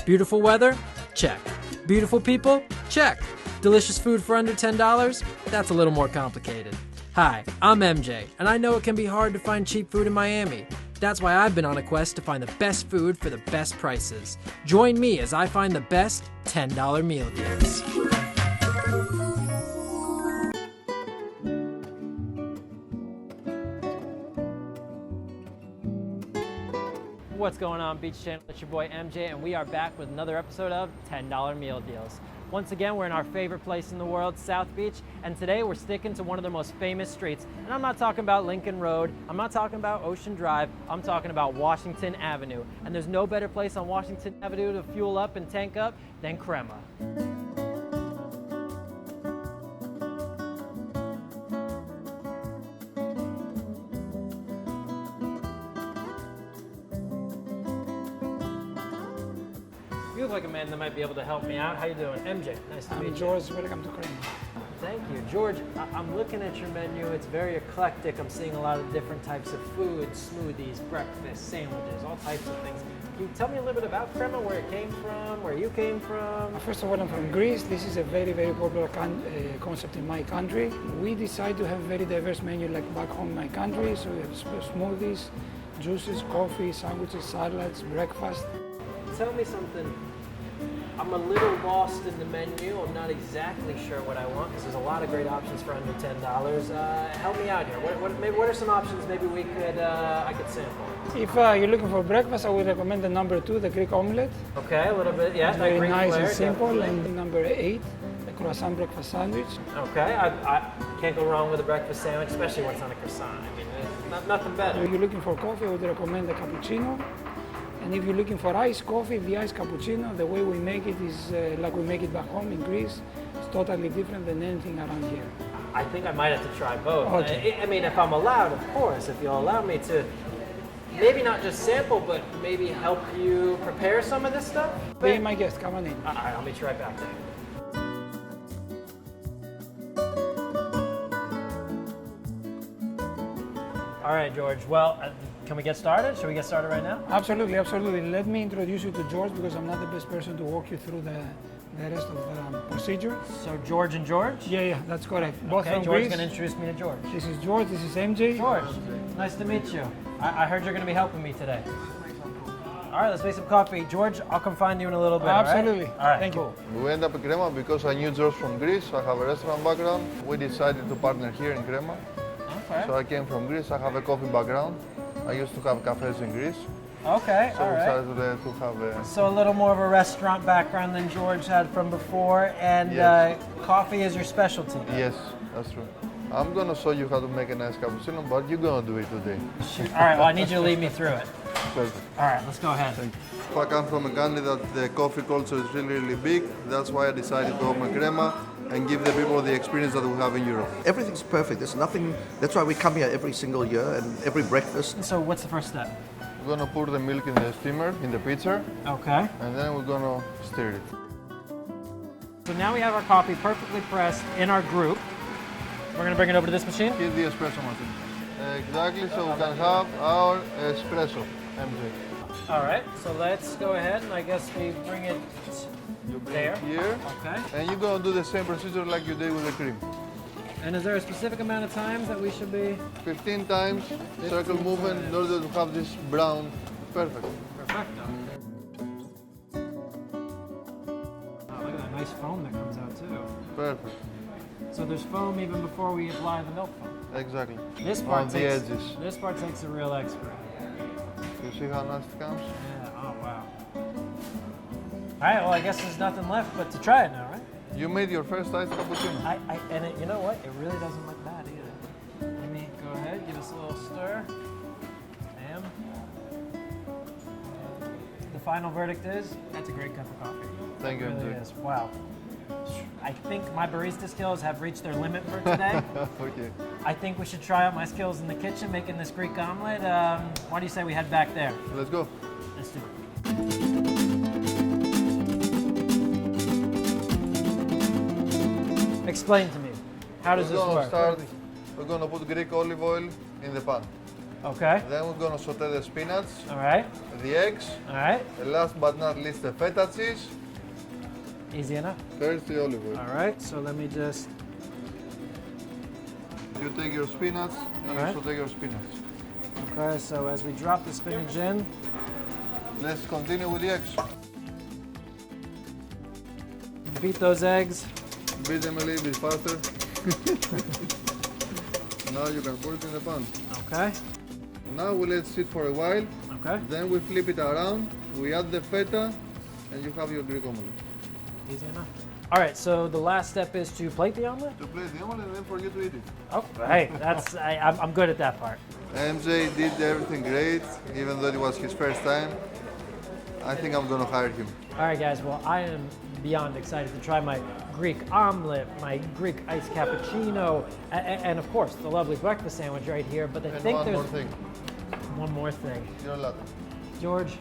Beautiful weather? Check. Beautiful people? Check. Delicious food for under $10? That's a little more complicated. Hi, I'm MJ, and I know it can be hard to find cheap food in Miami. That's why I've been on a quest to find the best food for the best prices. Join me as I find the best $10 meal deals. What's going on, Beach Channel? It's your boy MJ, and we are back with another episode of $10 Meal Deals. Once again, we're in our favorite place in the world, South Beach, and today we're sticking to one of the most famous streets. And I'm not talking about Lincoln Road, I'm not talking about Ocean Drive, I'm talking about Washington Avenue. And there's no better place on Washington Avenue to fuel up and tank up than Crema. You look like a man that might be able to help me out. How you doing? MJ, nice to meet you. George, welcome to Crema. Thank you. George, I'm looking at your menu. It's very eclectic. I'm seeing a lot of different types of food, smoothies, breakfast, sandwiches, all types of things. Can you tell me a little bit about Crema, where it came from, where you came from? First of all, I'm from Greece. This is a very, very popular concept in my country. We decide to have a very diverse menu like back home in my country. So we have smoothies, juices, coffee, sandwiches, salads, breakfast. Tell me something. I'm a little lost in the menu. I'm not exactly sure what I want because there's a lot of great options for under $10. Help me out here. What are some options maybe I could sample? If you're looking for breakfast, I would recommend the number 2, the Greek omelette. Okay, a little bit, yeah. It's very nice flair, and simple. definitely. And number 8, the croissant breakfast sandwich. Okay, I can't go wrong with a breakfast sandwich, especially when it's on a croissant. I mean, nothing better. If you're looking for coffee, I would recommend the cappuccino. And if you're looking for iced coffee, the iced cappuccino, the way we make it is like we make it back home in Greece. It's totally different than anything around here. I think I might have to try both. Okay. I mean, if I'm allowed, of course, if you'll allow me to maybe not just sample, but maybe help you prepare some of this stuff. Be my guest, come on in. All right, I'll meet you right back there. All right, George. Well, can we get started? Should we get started right now? Absolutely, absolutely. Let me introduce you to George because I'm not the best person to walk you through the rest of the procedure. So George and George? Yeah, that's correct. Both Okay, from George's Greece. going to introduce me to George. This is George, this is MJ. George, nice to meet you. I heard you're going to be helping me today. All right, let's make some coffee. George, I'll come find you in a little bit. Absolutely. All right, Thank cool. you. We ended up in Crema because I knew George from Greece. I have a restaurant background. We decided to partner here in Crema. Okay. So I came from Greece. I have a coffee background. I used to have cafes in Greece. Okay, So all we right. decided to have a... So a little more of a restaurant background than George had from before, and Yes. coffee is your specialty. Yes, that's true. I'm going to show you how to make a nice cappuccino, but you're going to do it today. All right, well, I need you to lead me through it. Perfect. All right, let's go ahead. I come from a country that the coffee culture is really, really big. That's why I decided to open Crema and give the people the experience that we have in Europe. Everything's perfect. There's nothing. That's why we come here every single year and every breakfast. So what's the first step? We're going to pour the milk in the steamer, in the pitcher, Okay. and then we're going to stir it. So now we have our coffee perfectly pressed in our group. We're going to bring it over to this machine. Here's the espresso machine. Exactly, so we can have our espresso, MJ. All right, so let's go ahead and I guess we bring it You bring there. it here, Okay. and you're going to do the same procedure like you did with the cream. And is there a specific amount of times that we should be? 15 times, circle movement in order to have this brown. Perfect. Perfecto. Oh, look at that nice foam that comes out too. Perfect. So there's foam even before we apply the milk foam. Exactly. This part On the takes, edges. This part takes a real expert. You see how nice it comes? Yeah. Oh wow. All right. Well, I guess there's nothing left but to try it now, right? You made your first iced cappuccino. You know what? It really doesn't look bad either. Let me go ahead, give us a little stir. Bam. The final verdict is that's a great cup of coffee. Thank you, It really MJ. is. Wow. I think my barista skills have reached their limit for today. Okay. I think we should try out my skills in the kitchen making this Greek omelet. Why do you say we head back there? Let's go. Let's do it. Explain to me, how does this work? We're going to put Greek olive oil in the pan. Okay. Then we're gonna saute the spinach, All right. the eggs, All right. and last but not least the feta cheese. Easy enough. First the olive oil. All right. So let me just. You take your spinach and Alright. you saute your spinach. Okay. So as we drop the spinach in, Let's continue with the eggs. beat those eggs. Beat them a little bit faster. Now you can put it in the pan. Okay. Now we let it sit for a while. Okay. Then we flip it around. We add the feta, and you have your Greek omelet. Easy enough. All right. So the last step is to plate the omelet. To plate the omelet and then for you to eat it. Oh, hey, that's I'm good at that part. MJ did everything great, even though it was his first time. I think I'm gonna hire him. All right, guys. Well, I am beyond excited to try my Greek omelet, my Greek iced cappuccino, and of course the lovely breakfast sandwich right here. But I And think one there's more thing, one more thing. your latte. George,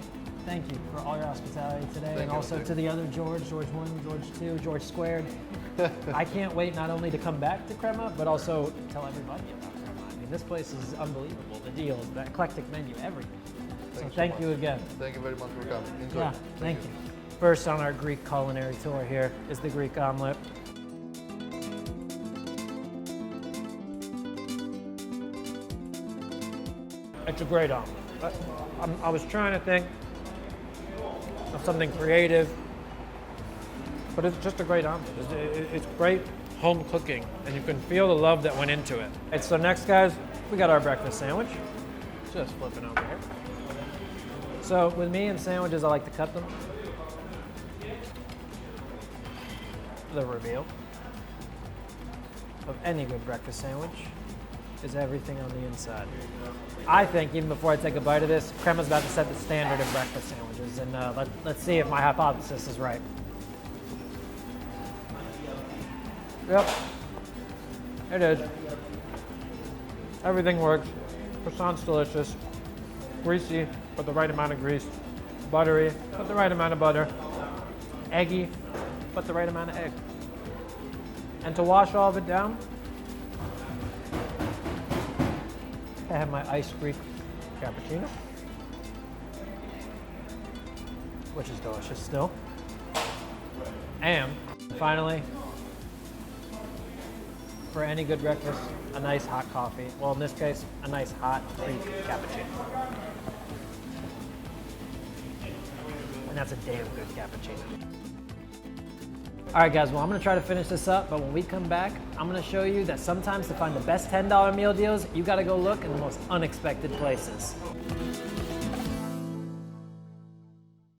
thank you for all your hospitality today, and you, also thank to the other George, George 1, George 2, George squared. I can't wait not only to come back to Crema, but also tell everybody about Crema. I mean, this place is unbelievable. The deals, the eclectic menu, everything. So Thanks so thank much. you again. Thank you very much for coming. Enjoy. Yeah, thank you. First on our Greek culinary tour here is the Greek omelet. It's a great omelet. I was trying to think of something creative, but it's just a great omelet. It's great home cooking, and you can feel the love that went into it. And so next, guys, we got our breakfast sandwich. Just flipping over here. So with me and sandwiches, I like to cut them. The reveal of any good breakfast sandwich is everything on the inside. I think, even before I take a bite of this, Crema's about to set the standard of breakfast sandwiches, and let's see if my hypothesis is right. Yep, it is. Everything works. Croissant's delicious. Greasy, but the right amount of grease. Buttery, but the right amount of butter. Eggy, but the right amount of egg. And to wash all of it down, I have my iced Greek cappuccino, which is delicious still. And finally, for any good breakfast, a nice hot coffee. Well, in this case, a nice hot Greek cappuccino. And that's a damn good cappuccino. All right, guys, well, I'm gonna try to finish this up, but when we come back, I'm gonna show you that sometimes to find the best $10 meal deals, you gotta go look in the most unexpected places.